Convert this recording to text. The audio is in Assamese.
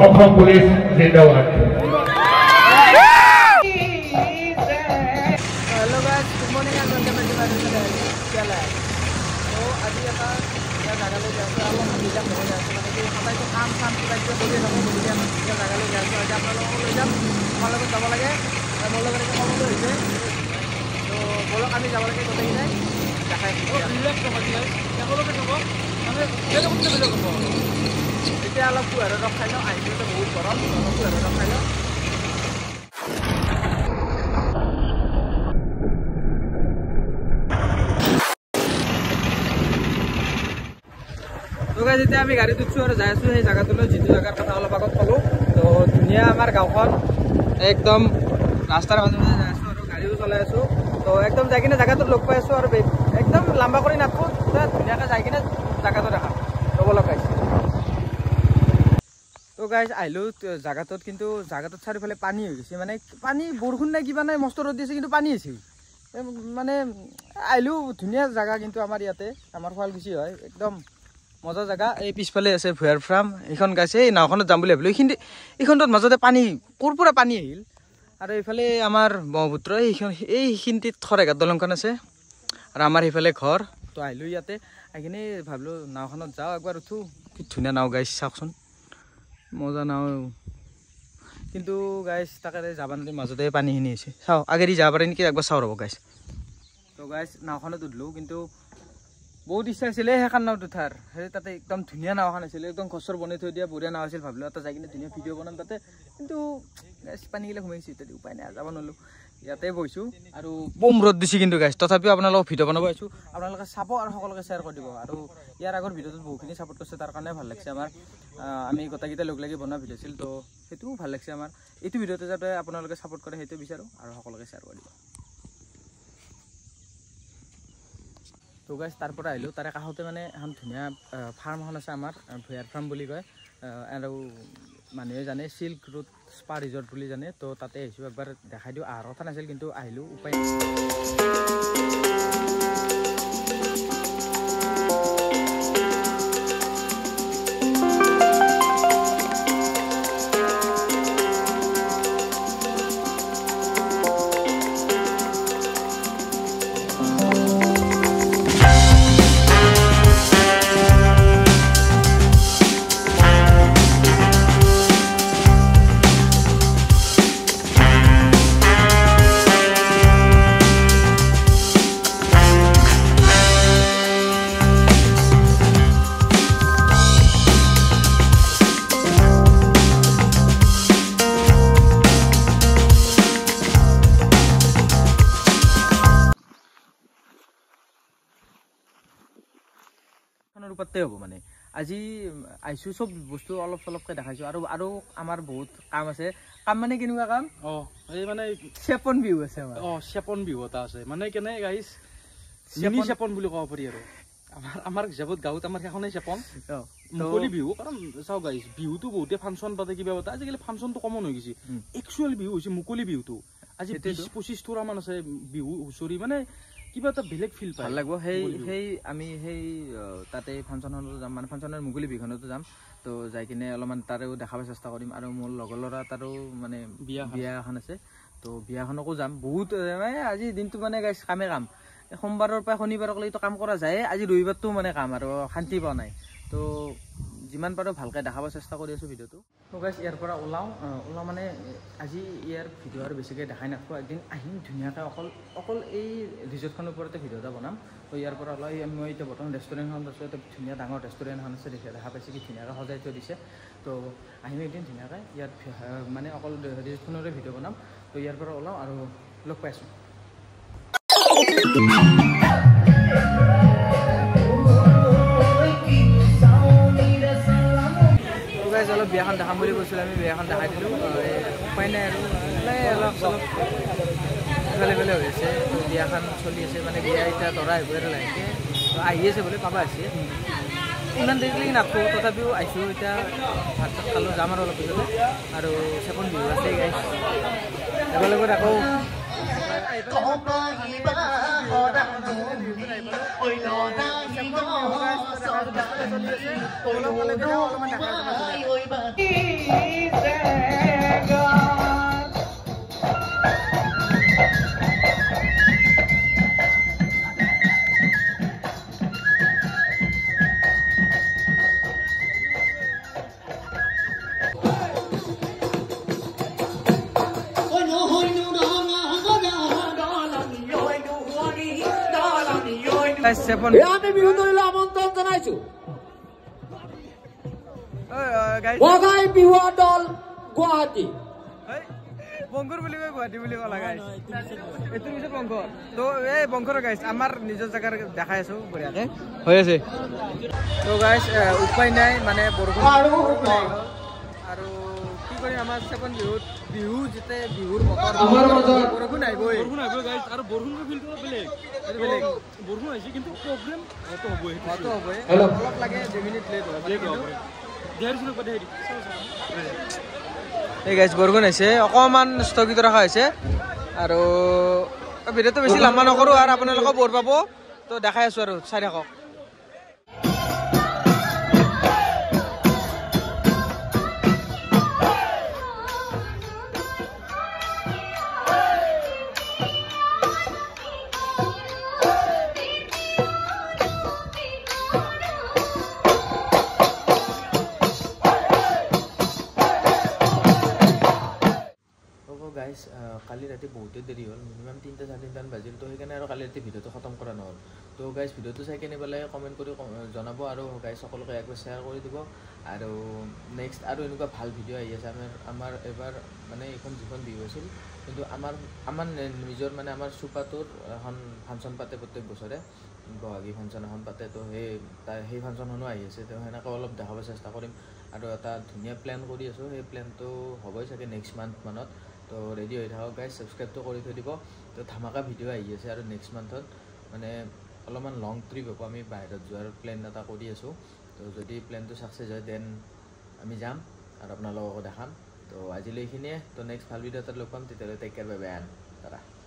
অসম পুলিচ জিন্দাবাদ। এতিয়া অলপ কুঁহাৰ ৰস খাই লওঁ, আহিলে বহুত গৰম, অলপ কুঁহাৰ ৰস খাই লওঁ। তো গাইজ এতিয়া আমি গাড়ীত উঠছোঁ আৰু যাই আছোঁ সেই জেগাটোলৈ, যিটো জেগাৰ কথা অলপ আগত ক'লোঁ। তো ধুনীয়া আমাৰ গাঁওখন, একদম ৰাস্তাৰ মাজতে যাই আছোঁ আৰু গাড়ীও চলাই আছোঁ। তো একদম যাই কিনে জেগাটোত লগ পাই আছোঁ আৰু একদম লাম্বা কৰি নাথাকোঁ, ধুনীয়াকৈ যাই কিনে জেগাটো দেখা ল'ব লগাইছে। তো গাইজ আহিলোঁ জেগাটোত, কিন্তু জেগাটোত চাৰিওফালে পানী হৈ গৈছে, মানে পানী বৰষুণ নাই কিবা নাই, মস্ত ৰ'দ দিছে কিন্তু পানী হৈছে। মানে আহিলোঁ ধুনীয়া জেগা, কিন্তু আমাৰ ইয়াতে আমাৰ শুৱালকুছি হয়, একদম মজা জেগা। এই পিছফালে আছে ভূঞাৰ ফাৰ্ম, এইখন গাইছে এই নাওখনত যাম বুলি ভাবিলোঁ। এইখনটোত মাজতে পানী ক'ৰ পৰা পানী আহিল। আৰু এইফালে আমাৰ ব্ৰহ্মপুত্ৰ, এইখিনিত শৰাইঘাট দলংখন আছে আৰু আমাৰ সেইফালে ঘৰ। তো আহিলোঁ ইয়াতে, আহি কিনে ভাবিলোঁ নাওখনত যাওঁ, একবাৰ উঠোঁ। কি ধুনীয়া নাও গাইছ, চাওকচোন মজা নাও। কিন্তু গাইছ তাকে যাব নোৱাৰি, মাজতে পানীখিনি হৈছে। চাওঁ আগেদি যাব পাৰে নেকি, একবাৰ চাওঁ ৰ'ব গাইছ। তো গাইছ নাওখনত উঠিলোঁ, কিন্তু বহুত ইচ্ছা আছিলে সেইখন নাওত উঠাৰ। সেই তাতে একদম ধুনীয়া নাও এখন আছিলে, একদম ঘৰ বনাই থৈ দিয়া বঢ়িয়া নাও আছিল। ভাবিলোঁ এটা যাই কিনে ধুনীয়া ভিডিঅ' বনাম তাতে, কিন্তু গাইছ পানীগিলা সোমাইছে, তেতিয়া উপায় নাই যাব নোৱাৰিলোঁ। ইয়াতে বহিছোঁ আৰু বম ৰ'দ দিছে কিন্তু গাইছ, তথাপিও আপোনালোকক ভিডিঅ' বনাব আহিছোঁ। আপোনালোকে চাব আৰু সকলোকে শ্বেয়াৰ কৰি দিব। আৰু ইয়াৰ আগৰ ভিডিঅ'টোত বহুতখিনি ছাপোৰ্ট কৰিছে, তাৰ কাৰণে ভাল লাগিছে আমাৰ। আমি গোটেইকেইটা লগ লাগি বনোৱা ভিডিঅ' আছিল, তো সেইটোও ভাল লাগিছে আমাৰ। এইটো ভিডিঅ'তে যাতে আপোনালোকে ছাপোৰ্ট কৰে সেইটো বিচাৰোঁ, আৰু সকলোকে শ্বেয়াৰ কৰি দিব। তো গাইছ তাৰ পৰা আহিলোঁ, তাৰে কাষতে মানে এখন ধুনীয়া ফাৰ্ম এখন আছে আমাৰ, ভূঞাৰ ফাৰ্ম বুলি কয়। আৰু মানুহে জানে চিল্ক ৰুট স্পা ৰিজৰ্ট বুলি জানে। তো তাতে আহিছোঁ, একবাৰ দেখাই দিওঁ। অহাৰ কথা নাছিল কিন্তু আহিলোঁ, উপায় নাই। ৰূপতে হ'ব মানে আজি আহিছোঁ, চব বস্তু অলপ চলপকৈ দেখাইছোঁ। আৰু আমাৰ বহুত কাম আছে। কাম মানে কেনেকুৱা কাম? এই মানে চেপন বিহু আছে আমাৰ। চেপন বিহু এটা আছে, মানে কেনে গাইছ মিনি চেপন বুলি ক'ব পাৰি। আৰু আমাৰ হিচাপত গাঁৱত আমাৰ সেইখনেই চেপন, মুকলি বিহু। কাৰণ চাওক গাইছ, বিহুটো বহুতে ফাংচন পাতে, কিবা পাতে, আজিকালি ফাংচনটো কমন হৈ গৈছে। একচুৱেল বিহু হৈছে মুকলি বিহুটো। আজি 20-25 মান আছে বিহু হুঁচৰি, মানে কিবা এটা বেলেগ ফিল পাই, ভাল লাগিব। আমি সেই তাতে ফাংচনতো যাম, মানে ফাংচনৰ মুকলি বিহুখনতো যাম। তো যাই কিনে অলপমান তাৰেও দেখাব চেষ্টা কৰিম। আৰু মোৰ লগৰ ল'ৰা তাৰো মানে বিয়া এখন আছে, তো বিয়াখনকো যাম। বহুত আজি দিনটো মানে গাইছ কামে কাম, সোমবাৰৰ পৰা শনিবাৰলৈতো কাম কৰা যায়, আজি ৰবিবাৰটো মানে কাম, আৰু শান্তি পোৱা নাই। তো যিমান পাৰোঁ ভালকৈ দেখাব চেষ্টা কৰি আছোঁ ভিডিঅ'টো। তো গাইছ ইয়াৰ পৰা ওলাওঁ মানে আজি ইয়াৰ ভিডিঅ' আৰু বেছিকৈ দেখাই নাথাকোঁ। একদিন আহিম ধুনীয়াকৈ, অকল এই ৰিজৰ্টখনৰ ওপৰতে ভিডিঅ' এটা বনাম। তো ইয়াৰ পৰা ওলাই মই এতিয়া বৰ্তমান ৰেষ্টুৰেণ্টখনত আছোঁ। এটা ধুনীয়া ডাঙৰ ৰেষ্টুৰেণ্ট এখন আছে, দেখা পাইছে কি ধুনীয়াকৈ সজাই থৈ দিছে। তো আহিম একদিন ধুনীয়াকৈ ইয়াত, মানে অকল ৰিজৰ্টখনৰে ভিডিঅ' বনাম। তো ইয়াৰ পৰা ওলাওঁ আৰু লগ পাইছোঁ। অলপ বিয়াখন দেখাম বুলি কৈছিলোঁ, আমি বিয়াখন দেখাই দিলোঁ। উপায় নাই আৰু অলপ চলপ ইফালে ইফালে হৈ আছে। বিয়াখন চলি আছে, মানে বিয়া এতিয়া দৰা আহিব আৰু লাহেকৈ আহি আছে বুলি পাবা আছে। ইমান দেৰিলৈকে নাথাকোঁ, তথাপিও আহিছোঁ। এতিয়া ভাত চাত খালোঁ, যাম আৰু অলপ পিছতে। আৰু চেপন বিহু আছে গাইছ, একেলগত আকৌ অলপমান দেখা আমি বিহু দললৈ আমন্ত্ৰণ জনাইছো বগাই বিহুৱা দল গুৱাহাটী বংকৰ বুলি কয় গুৱাহাটী বুলি ক'লা গাইছ এইটোৰ পিছত বংকৰ তো এই বংকৰ গাইছ আমাৰ নিজৰ জেগাৰ দেখাই আছো বঢ়িয়াকে হৈ আছে তো গাইছ উপায় নাই মানে বৰষুণ আৰু কি কৰিম আমাৰ চেপন বিহু যেতে বিহুৰ বতৰ আমাৰ মাজত বৰষুণ আহিবই গাইছ আৰু বৰষুণৰ ফিলটো বেলেগ বৰষুণ আহিছে কিন্তু প্ৰব্লেম হ'বই অলপ লাগে 2 মিনিট লেট হ'ব কিন্তু এই গাইছ বৰষুণ আহিছে অকণমান স্থগিত ৰখা হৈছে আৰু ভিডিঅ'টো বেছি লম্বা নকৰোঁ আৰু আপোনালোকক বৰ পাব তো দেখাই আছোঁ আৰু চাই থাকক গাইছ কালি ৰাতি বহুতেই দেৰি হ'ল মিনিমাম 3টা 3:30 বাজিল তো সেইকাৰণে আৰু কালি ৰাতি ভিডিঅ'টো খতম কৰা নহ'ল তো গাইছ ভিডিঅ'টো চাই কেনে পেলাই কমেণ্ট কৰি জনাব আৰু গাইছ সকলোকে একবাৰ শ্বেয়াৰ কৰি দিব আৰু নেক্সট আৰু এনেকুৱা ভাল ভিডিঅ' আহি আছে আমাৰ এবাৰ মানে এইখন যিখন বিহু আছিল কিন্তু আমাৰ নিজৰ মানে আমাৰ চুপাটোৰ এখন ফাংচন পাতে প্ৰত্যেক বছৰে বহাগী ফাংচন এখন পাতে তো সেই ফাংচনখনো আহি আছে তো সেনেকৈ অলপ দেখাব চেষ্টা কৰিম আৰু এটা ধুনীয়া প্লেন কৰি আছোঁ সেই প্লেনটো হ'বই চাগে নেক্সট মান্থ মানত তো ৰেডি হৈ থাকক গাইজ ছাবস্ক্ৰাইবটো কৰি থৈ দিব তো ধামাকা ভিডিঅ' আহি আছে আৰু নেক্সট মান্থত মানে অলপমান লং ট্ৰিপ হ'ব আমি বাহিৰত যোৱাৰ প্লেন এটা কৰি আছোঁ তো যদি প্লেনটো ছাকচেছ হয় দেন আমি যাম আৰু আপোনালোককো দেখাম তো আজিলৈ এইখিনিয়ে তো নেক্সট ভাল ভিডিঅ' এটাত লগ পাম তেতিয়াহ'লে take care bye bye Tata